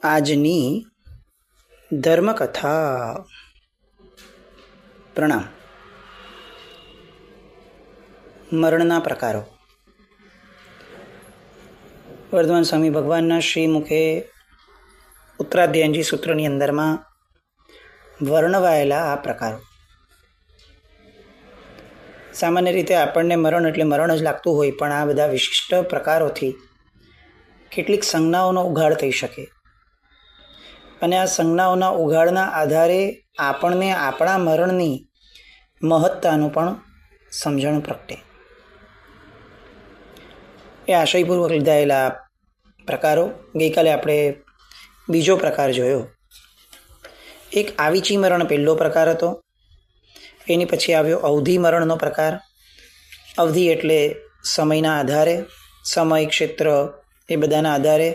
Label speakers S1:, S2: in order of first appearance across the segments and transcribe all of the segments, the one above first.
S1: આજની ધર્મકથા. પ્રણામ. મરણના પ્રકારો. વર્ધમાન સ્વામી ભગવાનના શ્રી મુખે ઉત્તરાધ્યાયજી સૂત્રની અંદરમાં વર્ણવાયેલા આ પ્રકારો. સામાન્ય રીતે આપણને મરણ એટલે મરણ જ લાગતું હોય, પણ આ બધા વિશિષ્ટ પ્રકારોથી કેટલીક સંજ્ઞાઓનો ઉઘાડ થઈ શકે અને આ સંજ્ઞાઓના ઉઘાડના આધારે આપણને આપણા મરણની મહત્તાનું પણ સમજણ પ્રગટે. એ આશયપૂર્વક લીધાયેલા પ્રકારો. ગઈકાલે આપણે બીજો પ્રકાર જોયો. એક આવીચી મરણ પહેલો પ્રકાર હતો. એની પછી આવ્યો અવધિ મરણનો પ્રકાર. અવધિ એટલે સમયના આધારે, સમય, ક્ષેત્ર એ બધાના આધારે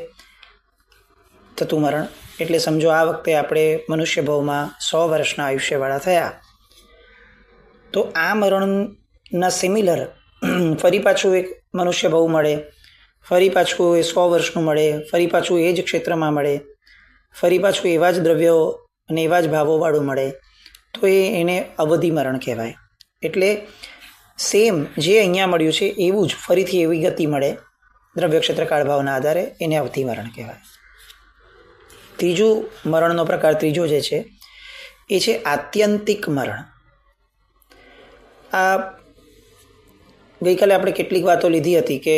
S1: થતું મરણ. એટલે સમજો આ વખતે આપણે મનુષ્ય ભવમાં 100 વર્ષના આયુષ્યવાળા થયા, તો આ મરણના સિમિલર ફરી પાછું એક મનુષ્ય ભવ મળે, ફરી પાછું એ 100 વર્ષનું મળે, ફરી પાછું એ જ ક્ષેત્રમાં મળે, ફરી પાછું એવા જ દ્રવ્યો અને એવા જ ભાવોવાળું મળે, તો એને અવધિ મરણ કહેવાય. એટલે સેમ જે અહીંયા મળ્યું છે એવું જ ફરીથી એવી ગતિ મળે દ્રવ્ય ક્ષેત્ર કાળ ભાવના આધારે, એને અવધિ મરણ કહેવાય. ત્રીજું મરણનો પ્રકાર ત્રીજો જે છે એ છે આત્યંતિક મરણ. આ ગઈકાલે આપણે કેટલીક વાતો લીધી હતી કે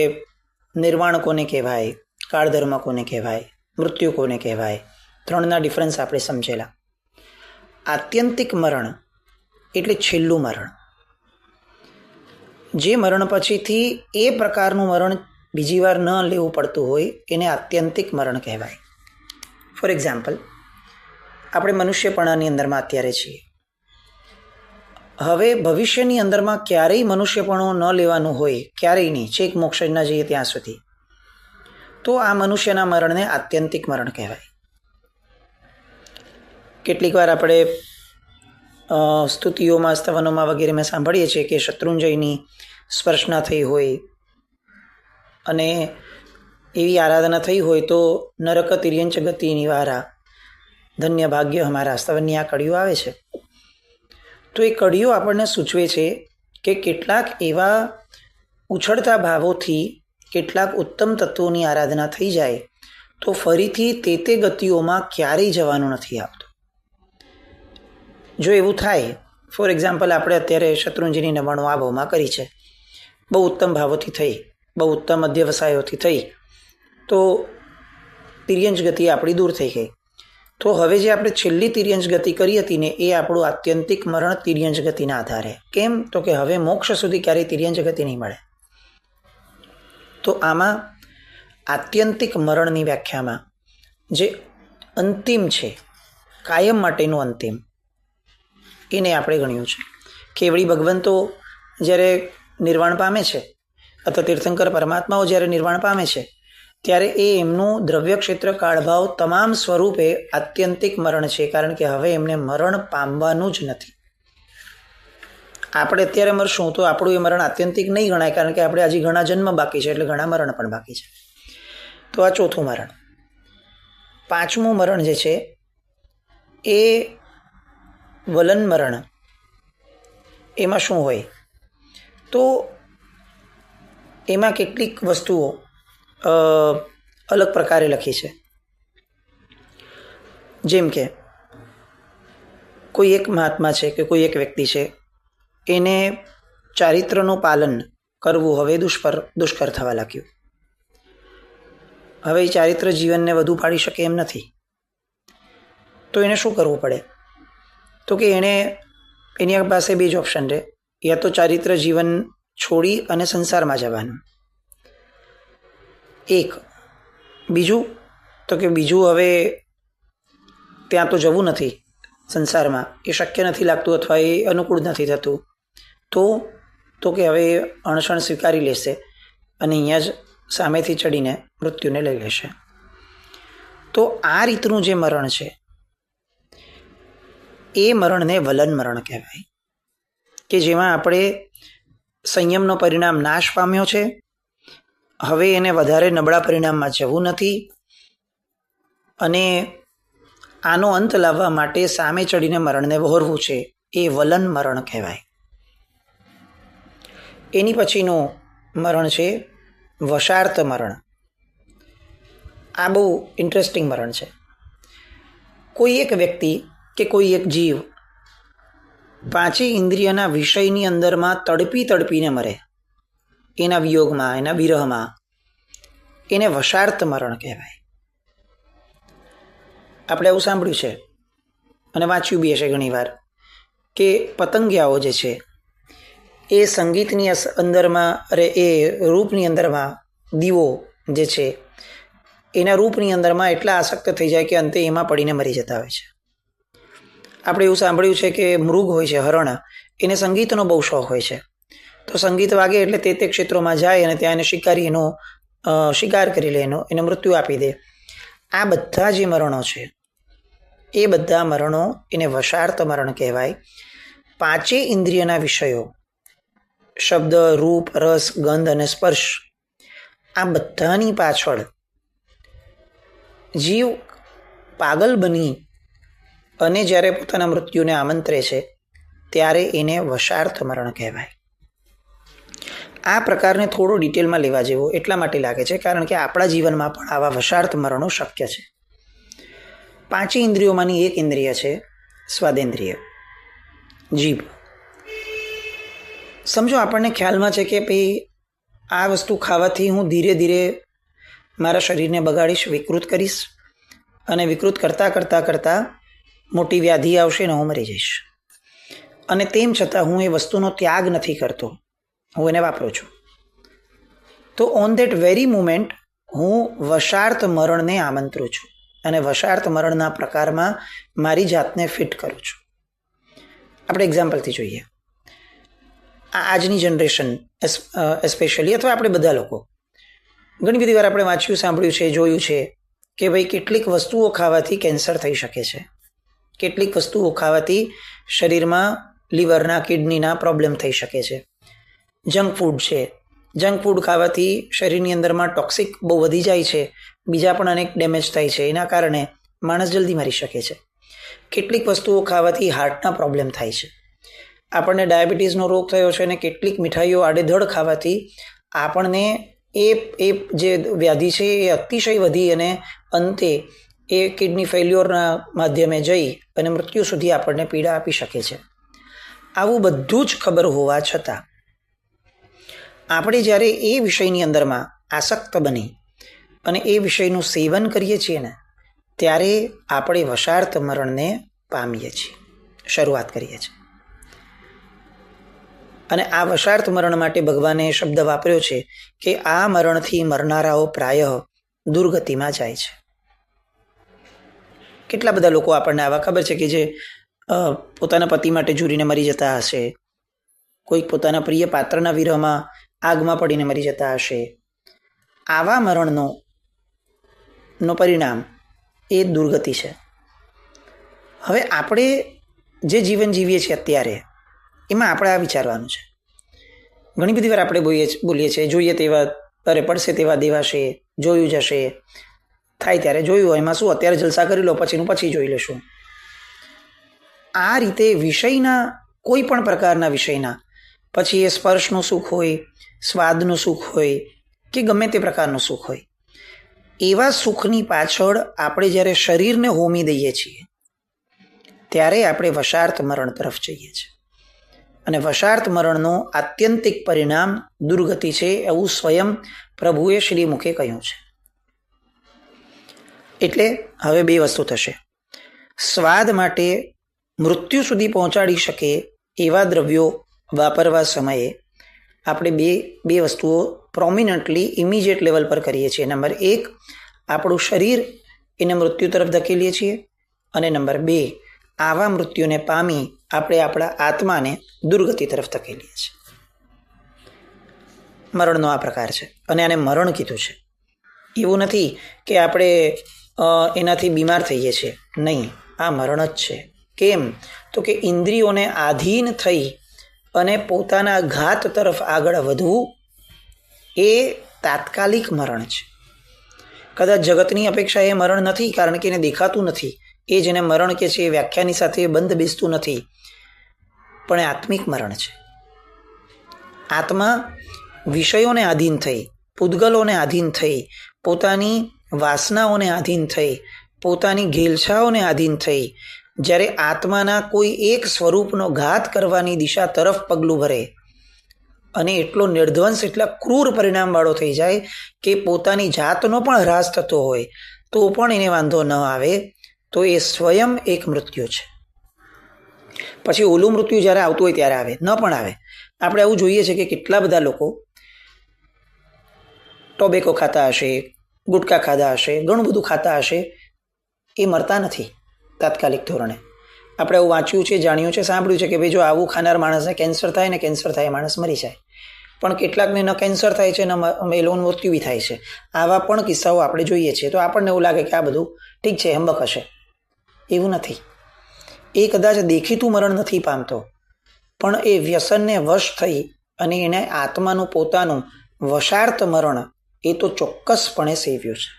S1: નિર્વાણ કોને કહેવાય, કાળધર્મ કોને કહેવાય, મૃત્યુ કોને કહેવાય, ત્રણના ડિફરન્સ આપણે સમજેલા. આત્યંતિક મરણ એટલે છેલ્લું મરણ. જે મરણ પછીથી એ પ્રકારનું મરણ બીજી વાર ન લેવું પડતું હોય એને આત્યંતિક મરણ કહેવાય. ફોર એક્ઝામ્પલ, આપણે મનુષ્યપણાની અંદરમાં અત્યારે છીએ. હવે ભવિષ્યની અંદરમાં ક્યારેય મનુષ્યપણું ન લેવાનું હોય, ક્યારેય નહીં, છેક મોક્ષ ન જઈએ ત્યાં સુધી, તો આ મનુષ્યના મરણને આત્યંતિક મરણ કહેવાય. કેટલીક વાર આપણે સ્તુતિઓમાં, સ્તવનોમાં વગેરેમાં સાંભળીએ છીએ કે શત્રુંજયની સ્પર્શના થઈ હોય અને એવી આરાધના થઈ હોય તો નરક તિર્યંચ ગતિ નિવારા, ધન્ય ભાગ્ય હમારા, સ્તવનની આ કડીઓ આવે છે. તો એ કડીઓ આપણને સૂચવે છે કે કેટલાક એવા ઉછળતા ભાવોથી કેટલાક ઉત્તમ તત્વોની આરાધના થઈ જાય તો ફરીથી તે ગતિઓમાં ક્યારેય જવાનું નથી આવતું. જો એવું થાય, ફોર એક્ઝામ્પલ, આપણે અત્યારે શત્રુંજયની નવાણું આ ભાવમાં કરી છે, બહુ ઉત્તમ ભાવોથી થઈ, બહુ ઉત્તમ અધ્યવસાયોથી થઈ, તો તિર્યંચ ગતિ આપણી દૂર થઈ ગઈ. તો હવે જે આપણે છેલ્લી તિર્યંચ ગતિ કરી હતી ને એ આપણું આત્યંતિક મરણ તિર્યંચ ગતિના આધારે. કેમ? તો કે હવે મોક્ષ સુધી ક્યારેય તિર્યંચ ગતિ નહીં મળે. તો આમાં આત્યંતિક મરણની વ્યાખ્યામાં જે અંતિમ છે, કાયમ માટેનું અંતિમ, એને આપણે ગણ્યું છે. કેવળી ભગવંતો જ્યારે નિર્વાણ પામે છે અથવા તીર્થંકર પરમાત્માઓ જ્યારે નિર્વાણ પામે છે ત્યારે એ એમનું દ્રવ્ય ક્ષેત્ર કાળભાવ તમામ સ્વરૂપે આત્યંતિક મરણ છે, કારણ કે હવે એમને મરણ પામવાનું જ નથી. આપણે અત્યારે મરશું તો આપણું એ મરણ આત્યંતિક નહીં ગણાય, કારણ કે આપણે હજી ઘણા જન્મ બાકી છે, એટલે ઘણા મરણ પણ બાકી છે. તો આ ચોથું મરણ. પાંચમું મરણ જે છે એ વલન મરણ. એમાં શું હોય તો એમાં કેટલીક વસ્તુઓ અલગ પ્રકારે લખી છે. જેમ કે કોઈ એક મહાત્મા છે કે કોઈ એક વ્યક્તિ છે, એને ચારિત્રનું પાલન કરવું હવે દુષ્કર થવા લાગ્યું. હવે એ ચારિત્ર જીવનને વધુ પાડી શકે એમ નથી. તો એને શું કરવું પડે? તો કે એની પાસે બે જ ઓપ્શન રહે. યા તો ચારિત્ર જીવન છોડી અને સંસારમાં જવાનું, એક. બીજું તો કે બીજું હવે ત્યાં તો જવું નથી, સંસારમાં એ શક્ય નથી લાગતું અથવા એ અનુકૂળ નથી થતું, તો કે હવે અણસણ સ્વીકારી લેશે અને અહીંયા જ સામેથી ચડીને મૃત્યુને લઈ લેશે. તો આ રીતનું જે મરણ છે એ મરણને વલન મરણ કહેવાય, કે જેમાં આપણે સંયમનો પરિણામ નાશ પામ્યો છે, હવે એને વધારે નબળા પરિણામમાં જવું નથી, અને આનો અંત લાવવા માટે સામે ચડીને મરણને વહોરવું છે એ વલન મરણ કહેવાય. એની પછીનું મરણ છે વશાર્ત મરણ. આ બહુ ઇન્ટરેસ્ટિંગ મરણ છે. કોઈ એક વ્યક્તિ કે કોઈ એક જીવ પાંચેય ઇન્દ્રિયના વિષયની અંદરમાં તડપીને મરે, એના વિયોગમાં, એના વિરહમાં, એને વશાર્ત મરણ કહેવાય. આપણે આવું સાંભળ્યું છે અને વાંચ્યું બી હશે ઘણીવાર કે પતંગિયાઓ જે છે એ સંગીતની અંદરમાં એ રૂપની અંદરમાં દીવો જે છે એના રૂપની અંદરમાં એટલા આસક્ત થઈ જાય કે અંતે એમાં પડીને મરી જતા હોય છે. આપણે એવું સાંભળ્યું છે કે મૃગ હોય છે, હરણ, એને સંગીતનો બહુ શોખ હોય છે. તો સંગીત વાગે એટલે તે ક્ષેત્રોમાં જાય અને ત્યાં એને શિકારી એનો શિકાર કરી લે, એને મૃત્યુ આપી દે. આ બધા જે મરણો છે એ બધા મરણો એને વશાર્ત મરણ કહેવાય. પાંચેય ઇન્દ્રિયના વિષયો, શબ્દ, રૂપ, રસ, ગંધ અને સ્પર્શ, આ બધાની પાછળ જીવ પાગલ બની અને જ્યારે પોતાના મૃત્યુને આમંત્રે છે ત્યારે એને વશાર્ત મરણ કહેવાય. આ પ્રકારને થોડો ડિટેલમાં લેવા જેવો એટલા માટે લાગે છે કારણ કે આપણા જીવનમાં પણ આવા વશાર્ત મરણો શક્ય છે. પાંચેય ઇન્દ્રિયોમાંની એક ઇન્દ્રિય છે સ્વાદેન્દ્રિય, જીભ. સમજો આપણને ખ્યાલમાં છે કે ભાઈ આ વસ્તુ ખાવાથી હું ધીરે ધીરે મારા શરીરને બગાડીશ, વિકૃત કરીશ અને વિકૃત કરતાં મોટી વ્યાધિ આવશે ને હું મરી જઈશ. અને તેમ છતાં હું એ વસ્તુનો ત્યાગ નથી કરતો, હું એને વાપરું છું. તો ઓન ધેટ વેરી મુમેન્ટ હું વશાર્ત મરણને આમંત્રું છું અને વશાર્ત મરણના પ્રકારમાં મારી જાતને ફિટ કરું છું. આપણે એક્ઝામ્પલથી જોઈએ. આજની જનરેશન એસ્પેશિયલી, અથવા આપણે બધા લોકો ઘણી બધી વાર આપણે વાંચ્યું, સાંભળ્યું છે, જોયું છે કે ભાઈ કેટલીક વસ્તુઓ ખાવાથી કેન્સર થઈ શકે છે, કેટલીક વસ્તુઓ ખાવાથી શરીરમાં લીવરના, કિડનીના પ્રોબ્લેમ થઈ શકે છે. જંક ફૂડ છે, જંક ફૂડ ખાવાથી શરીરની અંદરમાં ટોક્સિક બહુ વધી જાય છે, બીજા પણ અનેક ડેમેજ થાય છે, એના કારણે માણસ જલ્દી મરી શકે છે. કેટલીક વસ્તુઓ ખાવાથી હાર્ટના પ્રોબ્લેમ થાય છે. આપણને ડાયાબિટીસનો રોગ થયો છે અને કેટલીક મીઠાઈઓ આડેધડ ખાવાથી આપણને એ જે વ્યાધિ છે એ અતિશય વધી અને અંતે એ કિડની ફેલ્યોરના માધ્યમે જઈ અને મૃત્યુ સુધી આપણને પીડા આપી શકે છે. આવું બધું જ ખબર હોવા છતાં આપણે જ્યારે એ વિષયની અંદરમાં આસક્ત બની અને એ વિષયનું સેવન કરીએ છીએ ને ત્યારે આપણે વશાર્ત મરણને પામીએ છીએ, શરૂઆત કરીએ છીએ. અને આ વશાર્ત મરણ માટે ભગવાને શબ્દ વાપર્યો છે કે આ મરણથી મરનારાઓ પ્રાયઃ દુર્ગતિમાં જાય છે. કેટલા બધા લોકો આપણને આવા ખબર છે કે જે પોતાના પતિ માટે ઝૂરીને મરી જતા હશે, કોઈક પોતાના પ્રિય પાત્રના વિરહમાં આગમાં પડીને મરી જતા હશે. આવા મરણનો પરિણામ એ દુર્ગતિ છે. હવે આપણે જે જીવન જીવીએ છીએ અત્યારે એમાં આપણે આ વિચારવાનું છે. ઘણી બધી વાર આપણે બોલીએ છીએ જોઈએ તેવા અરે પડશે તેવા દેવાશે, જોયું જશે, થાય ત્યારે જોયું હોય, એમાં શું અત્યારે જલસા કરી લો, પછી જોઈ લેશું. આ રીતે વિષયના, કોઈ પણ પ્રકારના વિષયના, પછી એ સ્પર્શનું સુખ હોય, સ્વાદનું સુખ હોય કે ગમે તે પ્રકારનું સુખ હોય, એવા સુખની પાછળ આપણે જ્યારે શરીરને હોમી દઈએ છીએ ત્યારે આપણે વશાર્ત મરણ તરફ જઈએ છીએ. અને વશાર્ત મરણનું આત્યંતિક પરિણામ દુર્ગતિ છે એવું સ્વયં પ્રભુએ શ્રીમુખે કહ્યું છે. એટલે હવે બે વસ્તુ થશે. સ્વાદ માટે મૃત્યુ સુધી પહોંચાડી શકે એવા દ્રવ્યો વાપરવા સમયે આપણે બે વસ્તુઓ પ્રોમિનન્ટલી ઇમિડિયેટ લેવલ પર કરીએ છીએ. નંબર 1, આપણું શરીર એને મૃત્યુ તરફ ધકેલીએ છીએ, અને નંબર 2, આવા મૃત્યુને પામી આપણે આપણા આત્માને દુર્ગતિ તરફ ધકેલીએ છીએ. મરણનો આ પ્રકાર છે અને આને મરણ કીધું છે. એવું નથી કે આપણે એનાથી બીમાર થઈએ છીએ, નહીં, આ મરણ જ છે. કેમ? તો કે ઇન્દ્રિયોને આધીન થઈ અને પોતાના ઘાત તરફ આગળ વધવું એ તાત્કાલિક મરણ છે. કદાચ જગતની અપેક્ષા એ મરણ નથી, કારણ કે એને દેખાતું નથી. એ જેને મરણ કે છે એ વ્યાખ્યાની સાથે બંધ બેસતું નથી, પણ એ આત્મિક મરણ છે. આત્મા વિષયોને આધીન થઈ, પૂદગલોને આધીન થઈ, પોતાની વાસનાઓને આધીન થઈ, પોતાની ઘેલછાઓને આધીન થઈ જ્યારે આત્માના કોઈ એક સ્વરૂપનો ઘાત કરવાની દિશા તરફ પગલું ભરે અને એટલો નિર્ધ્વંસ, એટલા ક્રૂર પરિણામવાળો થઈ જાય કે પોતાની જાતનો પણ હ્રાસ થતો હોય તો પણ એને વાંધો ન આવે, તો એ સ્વયં એક મૃત્યુ છે. પછી ઓલું મૃત્યુ જ્યારે આવતું હોય ત્યારે આવે, ન પણ આવે. આપણે આવું જોઈએ છે કે કેટલા બધા લોકો ટોબેકો ખાતા હશે, ગુટકા ખાધા હશે, ઘણું બધું ખાતા હશે, એ મરતા નથી તાત્કાલિક ધોરણે. આપણે આવું વાંચ્યું છે, જાણ્યું છે, સાંભળ્યું છે કે ભાઈ જો આવું ખાનાર માણસને કેન્સર થાય ને કેન્સર થાય માણસ મરી જાય. પણ કેટલાકને ન કેન્સર થાય છે, ન એ લોકોનું મૃત્યુ બી થાય છે. આવા પણ કિસ્સાઓ આપણે જોઈએ છીએ. તો આપણને એવું લાગે કે આ બધું ઠીક છે, હંબક હશે. એવું નથી. એ કદાચ દેખીતું મરણ નથી પામતો, પણ એ વ્યસનને વશ થઈ અને એને આત્માનું પોતાનું વશાર્થ મરણ એ તો ચોક્કસપણે સેવ્યું છે.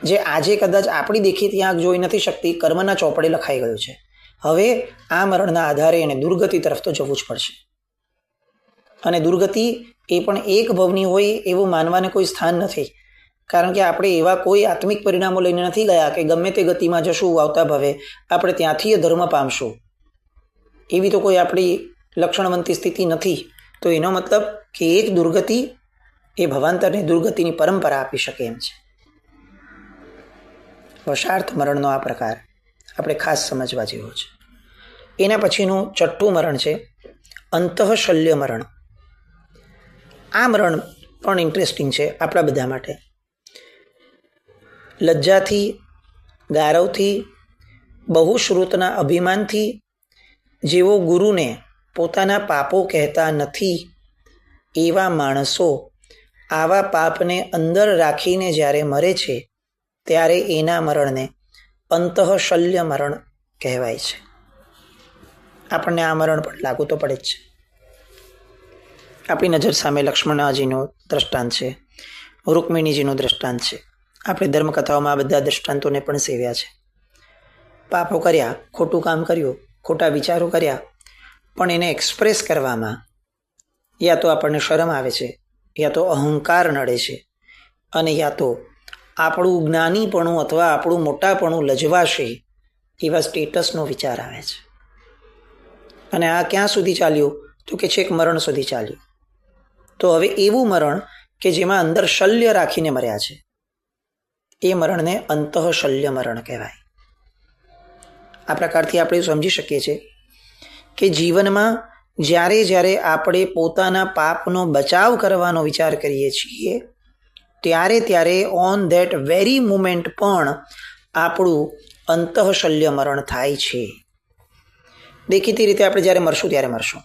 S1: જે આજે કદાચ આપણી દેખીતી આંખ જોઈ નથી શકતી, કર્મના ચોપડે લખાઈ ગયું છે. હવે આ મરણના આધારે એને દુર્ગતિ તરફ તો જવું જ પડશે. અને દુર્ગતિ એ પણ એક ભવની હોય એવું માનવાને કોઈ સ્થાન નથી, કારણ કે આપણે એવા કોઈ આત્મિક પરિણામો લઈને નથી ગયા કે ગમે તે ગતિમાં જશું આવતા ભવે આપણે ત્યાંથી એ ધર્મ પામશું. એવી તો કોઈ આપણી લક્ષણવંતી સ્થિતિ નથી. તો એનો મતલબ કે એક દુર્ગતિ એ ભવાંતરની દુર્ગતિની પરંપરા આપી શકે એમ છે. વશાર્થ મરણનો આ પ્રકાર આપણે ખાસ સમજવા જેવો છે. એના પછીનું છઠ્ઠું મરણ છે અંતઃશલ્ય મરણ. આ મરણ પણ ઇન્ટરેસ્ટિંગ છે આપણા બધા માટે. લજ્જાથી, ગારવથી, બહુશ્રુતના અભિમાનથી જેઓ ગુરુને પોતાના પાપો કહેતા નથી એવા માણસો આવા પાપને અંદર રાખીને જ્યારે મરે છે ત્યારે એના મરણને અંતઃશલ્ય મરણ કહેવાય છે. આપણને આ મરણ પણ લાગુ તો પડે જ છે. આપણી નજર સામે લક્ષ્મણજીનું દ્રષ્ટાંત છે, રૂકમિણીજીનું દ્રષ્ટાંત છે. આપણે ધર્મકથાઓમાં આ બધા દ્રષ્ટાંતોને પણ સેવ્યા છે. પાપો કર્યા, ખોટું કામ કર્યું, ખોટા વિચારો કર્યા, પણ એને એક્સપ્રેસ કરવામાં યા તો આપણને શરમ આવે છે, યા તો અહંકાર નડે છે, અને યા તો આપણું જ્ઞાનીપણું અથવા આપણું મોટાપણું લજવાશે એવા સ્ટેટસનો વિચાર આવે છે. અને આ ક્યાં સુધી ચાલ્યું તો કે છેક મરણ સુધી ચાલ્યું. તો હવે એવું મરણ કે જેમાં અંદર શલ્ય રાખીને મર્યા છે એ મરણને અંતઃશલ્ય મરણ કહેવાય. આ પ્રકારથી આપણે સમજી શકીએ છીએ કે જીવનમાં જ્યારે જ્યારે આપણે પોતાના પાપનો બચાવ કરવાનો વિચાર કરીએ છીએ ત્યારે ત્યારે ઓન ધેટ વેરી મુમેન્ટ પણ આપણું અંતઃશલ્ય મરણ થાય છે. દેખીતી રીતે આપણે જ્યારે મરશું ત્યારે મરશું,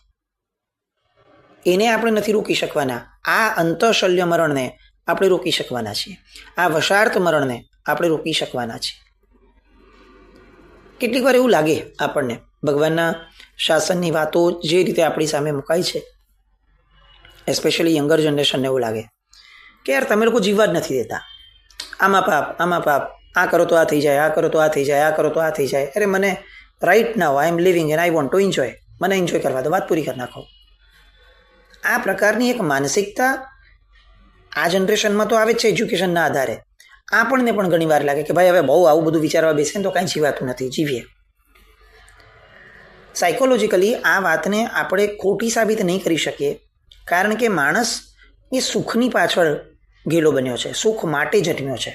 S1: એને આપણે નથી રોકી શકવાના. આ અંતઃશલ્ય મરણને આપણે રોકી શકવાના છીએ. આ વશાર્થ મરણને આપણે રોકી શકવાના છીએ. કેટલીક વાર એવું લાગે આપણને, ભગવાનના શાસનની વાતો જે રીતે આપણી સામે મુકાઈ છે, એસ્પેશિયલી યંગર જનરેશનને એવું લાગે કે યાર તમે લોકો જીવવા જ નથી દેતા. આમાં પાપ, આ કરો તો આ થઈ જાય, આ કરો તો આ થઈ જાય, આ કરો તો આ થઈ જાય. અરે મને right now I am living and I want to enjoy. મને એન્જોય કરવા દો, વાત પૂરી કરી નાખો. આ પ્રકારની એક માનસિકતા આ જનરેશનમાં તો આવે જ છે એજ્યુકેશનના આધારે. આપણને પણ ઘણી વાર લાગે કે ભાઈ હવે બહુ આવું બધું વિચારવા બેસે તો કાંઈ જીવાતું નથી, જીવીએ. સાયકોલોજીકલી આ વાતને આપણે ખોટી સાબિત નહીં કરી શકીએ, કારણ કે માણસ એ સુખની પાછળ ઘેલો બન્યો છે, સુખ માટે જન્મ્યો છે.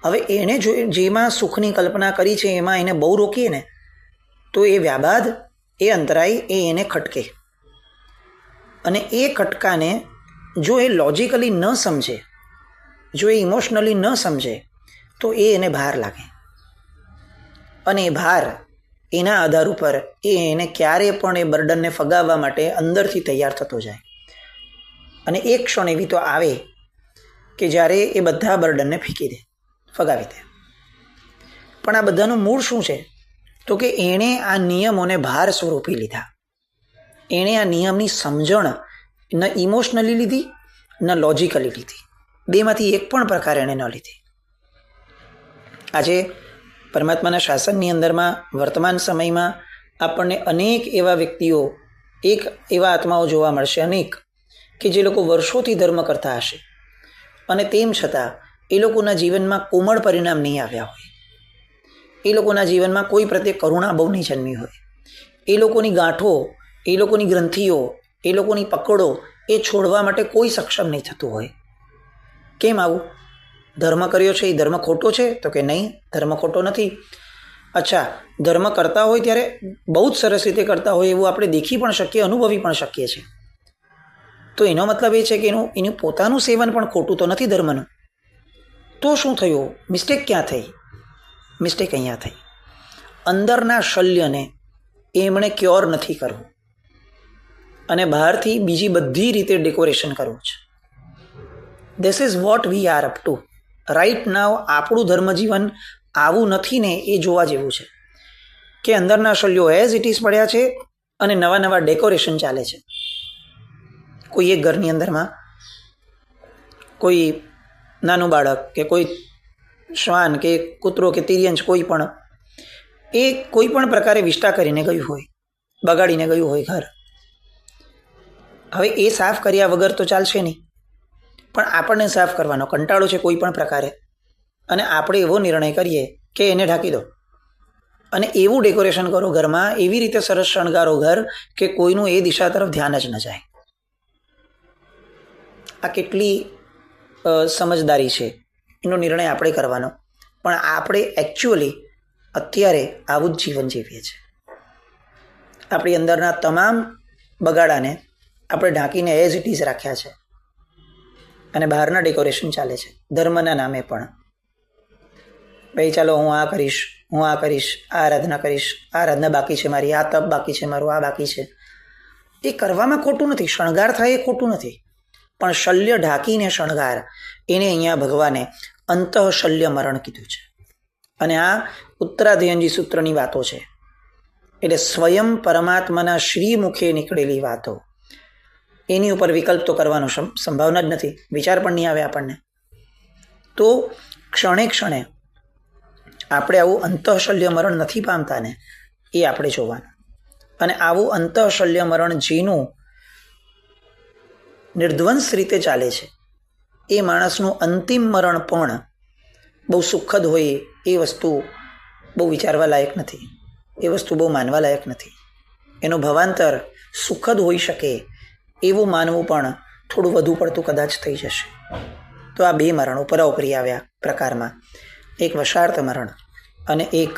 S1: હવે એણે જેમાં સુખની કલ્પના કરી છે એમાં એને બહુ રોકીએ ને તો એ વ્યાબાદ, એ અંતરાય એ એને ખટકે. અને એ ખટકાને જો એ લોજિકલી ન સમજે, જો એ ઇમોશનલી ન સમજે તો એ એને ભાર લાગે. અને એ ભાર એના આધાર ઉપર એ એને ક્યારે પણ એ બર્ડનને ફગાવવા માટે અંદરથી તૈયાર થતો જાય. અને એક ક્ષણ એવી તો આવે કે જ્યારે એ બધા બર્ડનને ફેંકી દે, ફગાવી દે. પણ આ બધાનું મૂળ શું છે તો કે એણે આ નિયમોને ભાર સ્વરૂપી લીધા. એણે આ નિયમની સમજણ ન ઇમોશનલી લીધી, ન લોજિકલી લીધી. બેમાંથી એક પણ પ્રકાર એણે ન લીધી. આજે પરમાત્માના શાસનની અંદરમાં વર્તમાન સમયમાં આપણને અનેક એવા વ્યક્તિઓ, એક એવા આત્માઓ જોવા મળશે, અનેક, કે જે લોકો વર્ષોથી ધર્મ કરતા હશે અને તેમ છતાં એ લોકોના જીવનમાં કોમળ પરિણામ નહીં આવ્યા હોય. એ લોકોના જીવનમાં કોઈ પ્રત્યે કરુણા બહુ નહીં જન્મી હોય. એ લોકોની ગાંઠો, એ લોકોની ગ્રંથિઓ, એ લોકોની પકડો એ છોડવા માટે કોઈ સક્ષમ નહીં થતું હોય. કેમ આવું? ધર્મ કર્યો છે એ ધર્મ ખોટો છે? તો કે નહીં, ધર્મ ખોટો નથી. અચ્છા, ધર્મ કરતા હોય ત્યારે બહુ જ સરસ રીતે કરતા હોય એવું આપણે દેખી પણ શકીએ, અનુભવી પણ શકીએ છીએ. તો એનો મતલબ એ છે કે એનું પોતાનું સેવન પણ ખોટું તો નથી ધર્મનું. તો શું થયું? મિસ્ટેક ક્યાં થઈ? મિસ્ટેક અહીંયા થઈ, અંદરના શલ્યને એમણે ક્યોર નથી કરવું અને બહારથી બીજી બધી રીતે ડેકોરેશન કરવું છે. This is what we are up to right now. આપણું ધર્મજીવન આવું નથી ને એ જોવા જેવું છે કે અંદરના શલ્યો એઝ ઇટ ઇઝ પડ્યા છે અને નવા નવા ડેકોરેશન ચાલે છે. કોઈ એક ઘરની અંદરમાં કોઈ નાનું બાળક કે કોઈ શ્વાન કે કૂતરો કે તિર્યંચ કોઈ પણ એ કોઈ પણ પ્રકારે વિષ્ટા કરીને ગયું હોય, બગાડીને ગયું હોય ઘર. હવે એ સાફ કર્યા વગર તો ચાલશે નહીં, પણ આપણને સાફ કરવાનો કંટાળો છે કોઈ પણ પ્રકારે અને આપણે એવો નિર્ણય કરીએ કે એને ઢાંકી દો અને એવું ડેકોરેશન કરો ઘરમાં, એવી રીતે સરસ શણગારો ઘર કે કોઈનું એ દિશા તરફ ધ્યાન જ ન જાય. આ કેટલી સમજદારી છે એનો નિર્ણય આપણે કરવાનો. પણ આપણે એકચ્યુઅલી અત્યારે આવું જ જીવન જીવીએ છીએ. આપણી અંદરના તમામ બગાડાને આપણે ઢાંકીને એઝ ઇટ ઇઝ રાખ્યા છે અને બહારના ડેકોરેશન ચાલે છે ધર્મના નામે. પણ ભાઈ ચાલો હું આ કરીશ, હું આ કરીશ, આ આરાધના કરીશ, આ આરાધના બાકી છે મારી, આ તપ બાકી છે મારું, આ બાકી છે. એ કરવામાં ખોટું નથી, શણગાર થાય એ ખોટું નથી, પણ શલ્ય ઢાંકીને શણગાર, એને અહીંયા ભગવાને અંતઃશલ્ય મરણ કીધું છે. અને આ ઉત્તરાધ્યયનજી સૂત્રની વાતો છે. એટલે સ્વયં પરમાત્માના શ્રી મુખે નીકળેલી વાતો, એની ઉપર વિકલ્પ તો કરવાનો સંભાવના જ નથી, વિચાર પણ નહીં આવે આપણને. તો ક્ષણે ક્ષણે આપણે આવું અંતઃશલ્ય મરણ નથી પામતા ને એ આપણે જોવાનું. અને આવું અંતઃશલ્ય મરણ જેનું નિર્ધ્વંસ રીતે ચાલે છે એ માણસનું અંતિમ મરણ પણ બહુ સુખદ હોય એ વસ્તુ બહુ વિચારવા લાયક નથી, એ વસ્તુ બહુ માનવા લાયક નથી. એનું ભવાંતર સુખદ હોઈ શકે એવું માનવું પણ થોડું વધુ પડતું કદાચ થઈ જશે. તો આ બે મરણ ઉપરાઉપરી આવ્યા પ્રકારમાં, એક વશાર્થ મરણ અને એક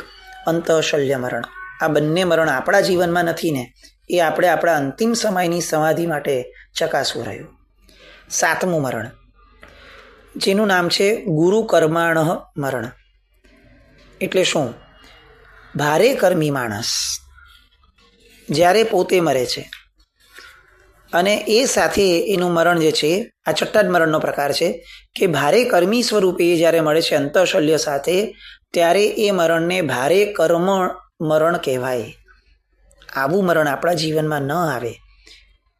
S1: અંતઃશલ્ય મરણ. આ બંને મરણ આપણા જીવનમાં નથી ને એ આપણે આપણા અંતિમ સમયની સમાધિ માટે ચકાસવું રહ્યું. સાતમું મરણ, જેનું નામ છે ગુરુ કર્માણ મરણ. એટલે શું? ભારે કર્મી માણસ જ્યારે પોતે મરે છે અને એ સાથે એનું મરણ જે છે, આ છઠ્ઠા જ મરણનો પ્રકાર છે કે ભારે કર્મી સ્વરૂપે એ જ્યારે મળે છે અંતઃશલ્ય સાથે, ત્યારે એ મરણને ભારે કર્મ મરણ કહેવાય. આવું મરણ આપણા જીવનમાં ન આવે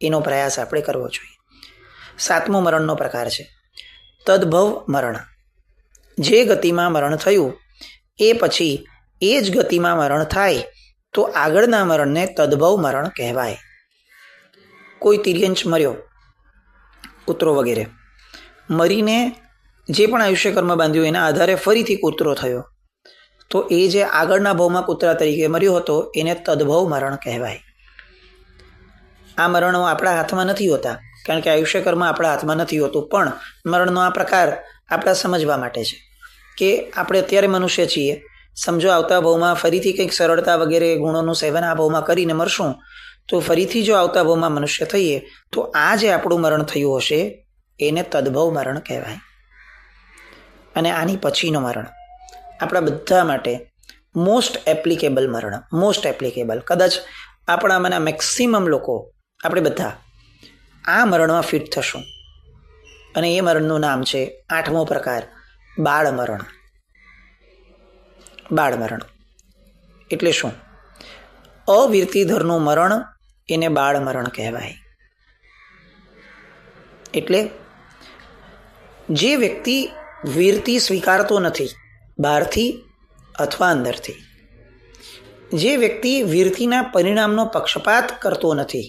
S1: એનો પ્રયાસ આપણે કરવો જોઈએ. સાતમો મરણનો પ્રકાર છે તદભવ મરણ. જે ગતિમાં મરણ થયું એ પછી એ જ ગતિમાં મરણ થાય તો આગળના મરણને તદભવ મરણ કહેવાય. કોઈ તિર્યંચ મર્યો, કૂતરો વગેરે મરીને જે પણ આયુષ્ય કર્મ બાંધ્યું એના આધારે ફરીથી કૂતરો થયો, તો એ જે આગળના ભાવમાં કૂતરા તરીકે મર્યો હતો એને તદભવ મરણ કહેવાય. આ મરણો આપણા હાથમાં નથી હોતા, કારણ કે આયુષ્ય કર્મ આપણા હાથમાં નથી હોતું, પણ મરણનો આ પ્રકાર આપણા સમજવા માટે છે કે આપણે અત્યારે મનુષ્ય છીએ, સમજો આવતા ભાવમાં ફરીથી કંઈક સરળતા વગેરે ગુણોનું સેવન આ ભાવમાં કરીને મરશું, તો ફરીથી જો આવતા ભાવમાં મનુષ્ય થઈએ તો આ જે આપણું મરણ થયું હશે એને તદભવ મરણ કહેવાય. અને આની પછીનું મરણ આપણા બધા માટે મોસ્ટ એપ્લિકેબલ મરણ, મોસ્ટ એપ્લિકેબલ. કદાચ આપણામાંના મેક્સિમમ લોકો, આપણે બધા આ મરણમાં ફિટ થશું. અને એ મરણનું નામ છે આઠમો પ્રકાર, બાળ મરણ. બાળ મરણ એટલે શું? અવિરતિધરનું મરણ એને બાળ મરણ કહેવાય. એટલે જે વ્યક્તિ વીરતી સ્વીકારતો નથી બહારથી અથવા અંદરથી, જે વ્યક્તિ વીરતીના પરિણામનો પક્ષપાત કરતો નથી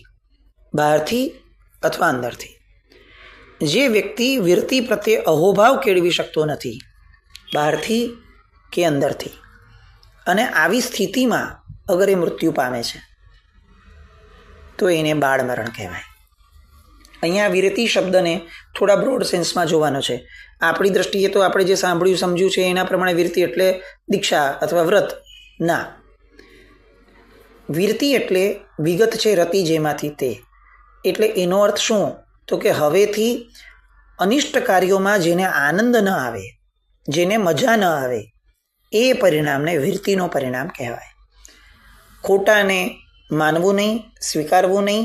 S1: બહારથી અથવા અંદરથી, જે વ્યક્તિ વીરતી પ્રત્યે અહોભાવ કેળવી શકતો નથી બહારથી કે અંદરથી, અને આવી સ્થિતિમાં અગર એ મૃત્યુ પામે છે તો એને બાળમરણ કહેવાય. અહીંયા વીરતી શબ્દને થોડા બ્રોડ સેન્સમાં જોવાનો છે. આપણી દ્રષ્ટિએ તો આપણે જે સાંભળ્યું સમજ્યું છે એના પ્રમાણે વીરતી એટલે દીક્ષા અથવા વ્રત ના. વીરતી એટલે વિગત છે રતિ જેમાંથી તે. એટલે એનો અર્થ શું? તો કે હવેથી અનિષ્ટ કાર્યોમાં જેને આનંદ ન આવે, જેને મજા ન આવે, એ પરિણામને વીરતીનો પરિણામ કહેવાય. ખોટાને માનવું નહીં, સ્વીકારવું નહીં,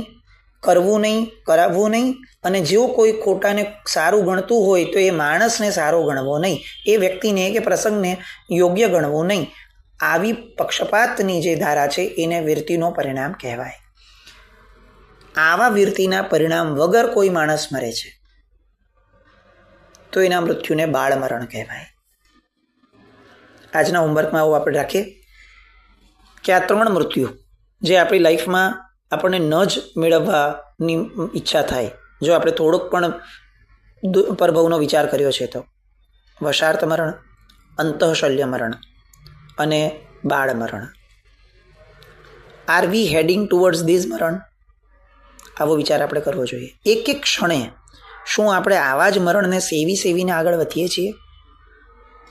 S1: કરવું નહીં, કરાવવું નહીં, અને જો કોઈ ખોટાને સારું ગણતું હોય તો એ માણસને સારો ગણવો નહીં, એ વ્યક્તિને કે પ્રસંગને યોગ્ય ગણવો નહીં. આવી પક્ષપાતની જે ધારા છે એને વીરતીનો પરિણામ કહેવાય. આવા વીરતીના પરિણામ વગર કોઈ માણસ મરે છે તો એના મૃત્યુને બાળમરણ કહેવાય. આજના હોમવર્કમાં આવું આપણે રાખીએ કે આ 3 મૃત્યુ જે આપણી લાઈફમાં આપણને ન જ મેળવવાની ઈચ્છા થાય, જો આપણે થોડોક પણ પરભવનો વિચાર કર્યો છે તો વશાર્થ મરણ, અંતઃશલ્ય મરણ અને બાળમરણ. Are we heading towards these મરણ? આવો વિચાર આપણે કરવો જોઈએ. એક એક ક્ષણે શું આપણે આવા જ મરણને સેવીને આગળ વધીએ છીએ?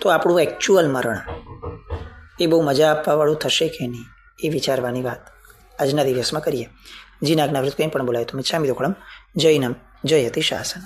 S1: તો આપણું એકચ્યુઅલ મરણ એ બહુ મજા આપવાવાળું થશે કે નહીં, એ વિચારવાની વાત આજના દિવસમાં કરીએ. જીનાજ્ઞાવૃત કંઈ પણ બોલાય તો મિચ્છામિ દુક્કડમ. જૈનમ જયતિ શાસન.